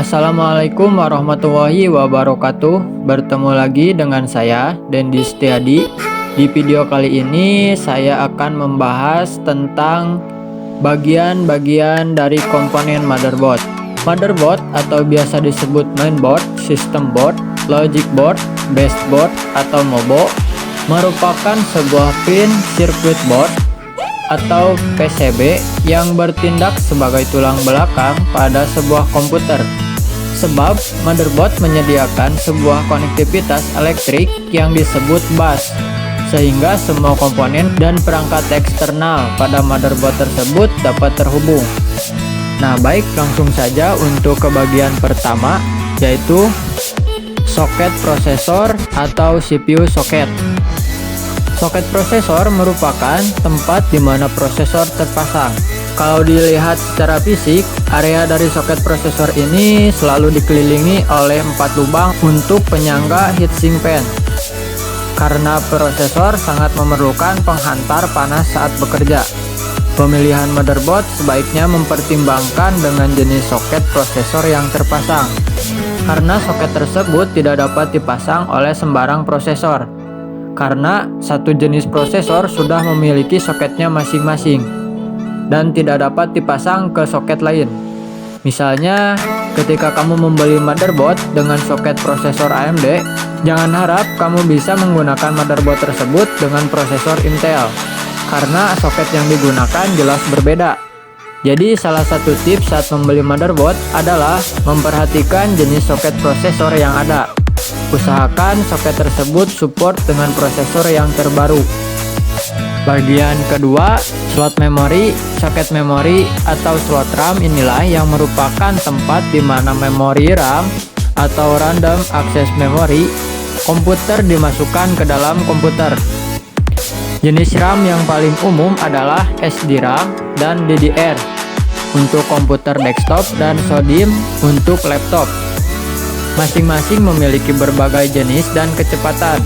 Assalamualaikum warahmatullahi wabarakatuh. Bertemu lagi dengan saya, Dendi Setiadi. Di video kali ini saya akan membahas tentang bagian-bagian dari komponen motherboard. Motherboard atau biasa disebut mainboard, system board, logic board, baseboard atau MOBO merupakan sebuah pin circuit board atau PCB yang bertindak sebagai tulang belakang pada sebuah komputer. Sebab motherboard menyediakan sebuah konektivitas elektrik yang disebut bus, sehingga semua komponen dan perangkat eksternal pada motherboard tersebut dapat terhubung. Nah, baik, langsung saja untuk ke bagian pertama, yaitu soket prosesor atau CPU soket. Soket prosesor merupakan tempat di mana prosesor terpasang. Kalau dilihat secara fisik, area dari soket prosesor ini selalu dikelilingi oleh 4 lubang untuk penyangga heatsink fan. Karena prosesor sangat memerlukan penghantar panas saat bekerja. Pemilihan motherboard sebaiknya mempertimbangkan dengan jenis soket prosesor yang terpasang. Karena soket tersebut tidak dapat dipasang oleh sembarang prosesor. Karena satu jenis prosesor sudah memiliki soketnya masing-masing dan tidak dapat dipasang ke soket lain. Misalnya, ketika kamu membeli motherboard dengan soket prosesor AMD, jangan harap kamu bisa menggunakan motherboard tersebut dengan prosesor Intel, karena soket yang digunakan jelas berbeda. Jadi, salah satu tips saat membeli motherboard adalah memperhatikan jenis soket prosesor yang ada. Usahakan soket tersebut support dengan prosesor yang terbaru. Bagian kedua, slot memori. Soket memori atau slot RAM inilah yang merupakan tempat di mana memori RAM atau random access memory komputer dimasukkan ke dalam komputer. Jenis RAM yang paling umum adalah SDRAM dan DDR untuk komputer desktop dan SODIMM untuk laptop. Masing-masing memiliki berbagai jenis dan kecepatan.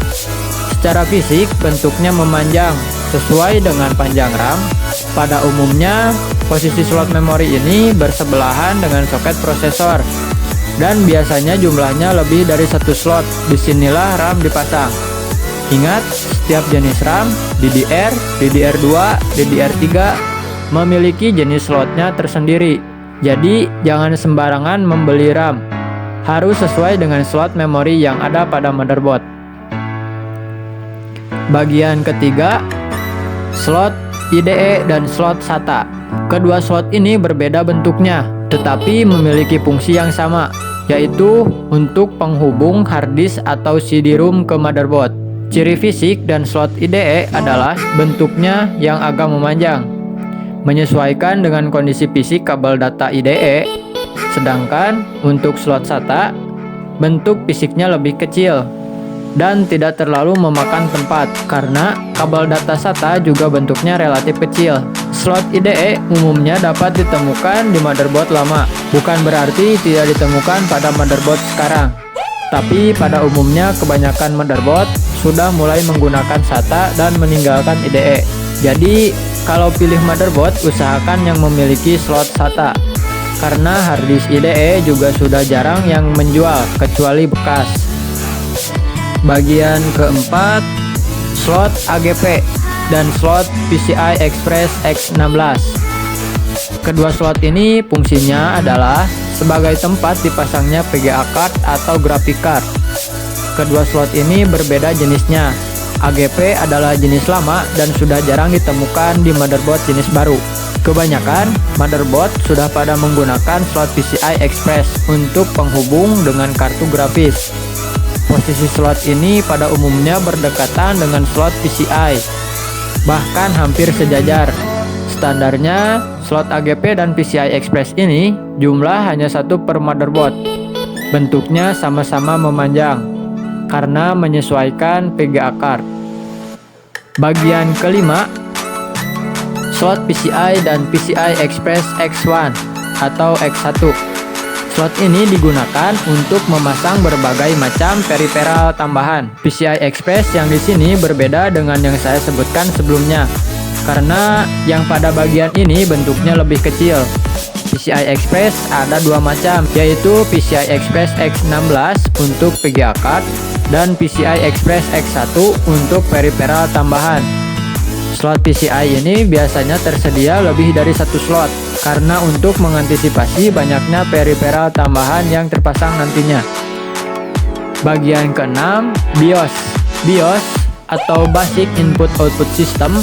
Secara fisik, bentuknya memanjang sesuai dengan panjang RAM. Pada umumnya, posisi slot memori ini bersebelahan dengan soket prosesor. Dan biasanya jumlahnya lebih dari satu slot. Disinilah RAM dipasang. Ingat, setiap jenis RAM, DDR, DDR2, DDR3, memiliki jenis slotnya tersendiri. Jadi, jangan sembarangan membeli RAM. Harus sesuai dengan slot memori yang ada pada motherboard. Bagian ketiga, slot IDE dan slot SATA. Kedua slot ini berbeda bentuknya, tetapi memiliki fungsi yang sama, yaitu untuk penghubung hard disk atau CD-ROM ke motherboard. Ciri fisik dan slot IDE adalah bentuknya yang agak memanjang, menyesuaikan dengan kondisi fisik kabel data IDE. Sedangkan untuk slot SATA, bentuk fisiknya lebih kecil dan tidak terlalu memakan tempat karena kabel data SATA juga bentuknya relatif kecil. Slot IDE umumnya dapat ditemukan di motherboard lama, bukan berarti tidak ditemukan pada motherboard sekarang. Tapi pada umumnya kebanyakan motherboard sudah mulai menggunakan SATA dan meninggalkan IDE. Jadi kalau pilih motherboard, usahakan yang memiliki slot SATA. Karena harddisk IDE juga sudah jarang yang menjual, kecuali bekas. Bagian keempat, slot AGP dan slot PCI Express X16. Kedua slot ini fungsinya adalah sebagai tempat dipasangnya VGA card atau graphic card. Kedua slot ini berbeda jenisnya. AGP adalah jenis lama dan sudah jarang ditemukan di motherboard jenis baru. Kebanyakan motherboard sudah pada menggunakan slot PCI Express untuk penghubung dengan kartu grafis. Posisi slot ini pada umumnya berdekatan dengan slot PCI, bahkan hampir sejajar. Standarnya, slot AGP dan PCI Express ini jumlah hanya satu per motherboard. Bentuknya sama-sama memanjang, karena menyesuaikan VGA card. Bagian kelima, slot PCI dan PCI Express X1 atau X1. Slot ini digunakan untuk memasang berbagai macam peripheral tambahan. PCI Express yang di sini berbeda dengan yang saya sebutkan sebelumnya, karena yang pada bagian ini bentuknya lebih kecil. PCI Express ada dua macam, yaitu PCI Express X16 untuk VGA card dan PCI Express X1 untuk peripheral tambahan. Slot PCI ini biasanya tersedia lebih dari satu slot karena untuk mengantisipasi banyaknya peripheral tambahan yang terpasang nantinya. Bagian keenam, BIOS. BIOS atau Basic Input Output System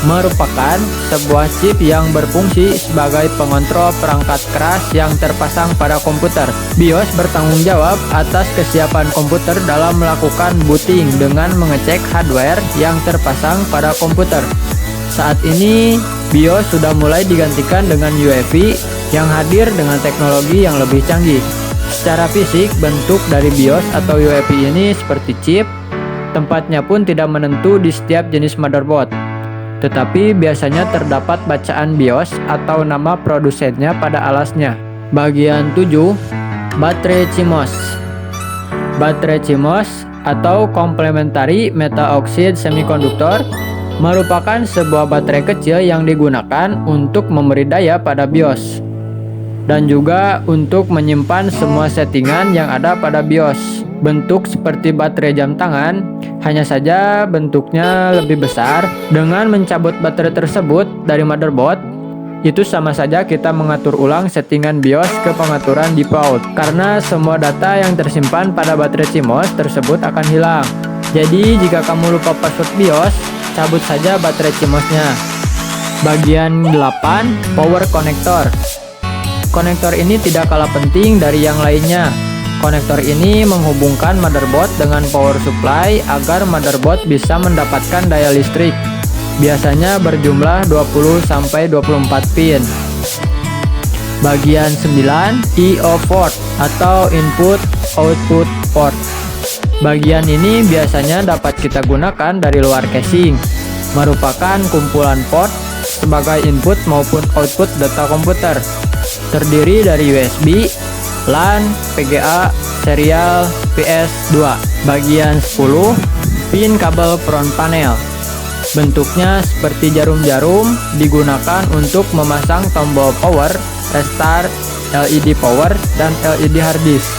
merupakan sebuah chip yang berfungsi sebagai pengontrol perangkat keras yang terpasang pada komputer. BIOS bertanggung jawab atas kesiapan komputer dalam melakukan booting dengan mengecek hardware yang terpasang pada komputer. Saat ini, BIOS sudah mulai digantikan dengan UEFI yang hadir dengan teknologi yang lebih canggih. Secara fisik, bentuk dari BIOS atau UEFI ini seperti chip. Tempatnya pun tidak menentu di setiap jenis motherboard, tetapi biasanya terdapat bacaan BIOS atau nama produsennya pada alasnya. Bagian 7, baterai CMOS. Baterai CMOS atau Complementary Metal Oxide Semiconductor merupakan sebuah baterai kecil yang digunakan untuk memberi daya pada BIOS dan juga untuk menyimpan semua settingan yang ada pada BIOS. Bentuk seperti baterai jam tangan, hanya saja bentuknya lebih besar. Dengan mencabut baterai tersebut dari motherboard, itu sama saja kita mengatur ulang settingan BIOS ke pengaturan default, karena semua data yang tersimpan pada baterai CMOS tersebut akan hilang. Jadi jika kamu lupa password BIOS, cabut saja baterai CMOS-nya. Bagian 8, power connector. Konektor ini tidak kalah penting dari yang lainnya. Konektor ini menghubungkan motherboard dengan power supply agar motherboard bisa mendapatkan daya listrik. Biasanya berjumlah 20-24 pin. Bagian 9, I/O port atau input output port. Bagian ini biasanya dapat kita gunakan dari luar casing, merupakan kumpulan port sebagai input maupun output data komputer. Terdiri dari USB, LAN, VGA, serial, PS2. Bagian 10, pin kabel front panel. Bentuknya seperti jarum-jarum, digunakan untuk memasang tombol power, restart, LED power, dan LED hard disk.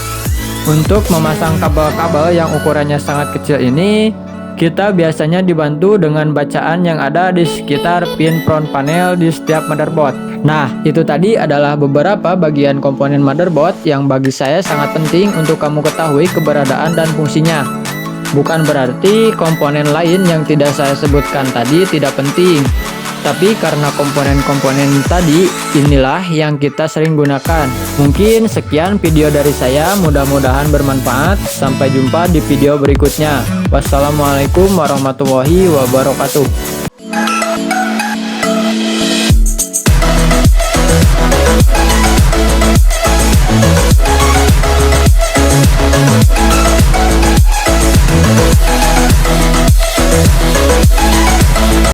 Untuk memasang kabel-kabel yang ukurannya sangat kecil ini, kita biasanya dibantu dengan bacaan yang ada di sekitar pin front panel di setiap motherboard. Nah, itu tadi adalah beberapa bagian komponen motherboard yang bagi saya sangat penting untuk kamu ketahui keberadaan dan fungsinya. Bukan berarti komponen lain yang tidak saya sebutkan tadi tidak penting, tapi karena komponen-komponen tadi inilah yang kita sering gunakan. Mungkin sekian video dari saya, mudah-mudahan bermanfaat. Sampai jumpa di video berikutnya. Wassalamualaikum warahmatullahi wabarakatuh.